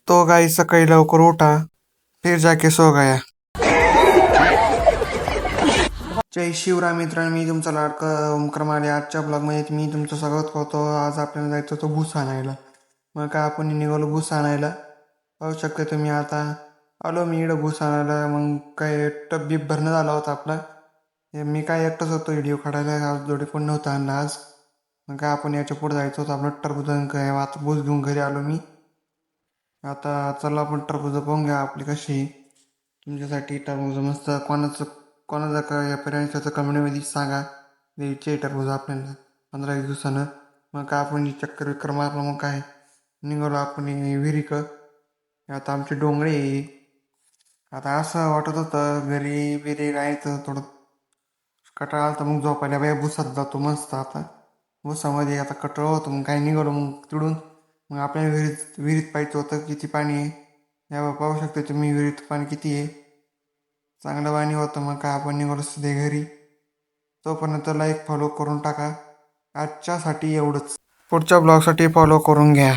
तो गाई सकाळी लवकर उठा, फिर जाके सो गया. जय शिवराय मित्रांनो, मी तुमचा लाडका ओमकार माले. आजच्या ब्लॉगमध्ये मी तुमचं स्वागत करतो. आज आपल्याला जायचं होतं भूस आणायला. मग काय आपण निघालो भूस आणायला. पाहू शकता तुम्ही, आता आलो मी इकडं भूस आणायला. मग काय टब बीप भरणं झाला होता आपला. मी काय एकटाच होतो व्हिडिओ काढायला, आज जोडी कोण नव्हता आणला आज. मग काय आपण याच्या पुढे जायचं होतं आपलं टरबूज. काय आता भूस घेऊन घरी आलो मी. आता चला आपण टरबूज पाहून घ्या आपली कशी. तुमच्यासाठी टरबूज मस्त. कोणाचं काय पर्यंत कमेंटमध्ये सांगा, द्यायचे टरबूज आपल्याला 15-20 दिवसानं. मग काय आपण चक्कर विक्कर मारलं. मग काय निघालो आपण विहिरीक. आता आमचे डोंगरे. आता असं वाटत होतं घरी बिरी राहायचं, थोडं कटाळा आला तर मग झोपायला बाय भुसात जातो मस्त. आता भुसामध्ये आता कटाळा होतो. मग काय निघालो मग तिकडून. मग आपल्याला विहिरीत पाहायचं होतं किती पाणी आहे. या पाहू शकता तुम्ही विहिरीत पाणी किती आहे, चांगलं पाणी होतं. मग काय आपण निघालो सध्या घरी. तोपर्यंत लाईक फॉलो करून टाका. आजच्यासाठी एवढंच. पुढच्या ब्लॉगसाठी फॉलो करून घ्या.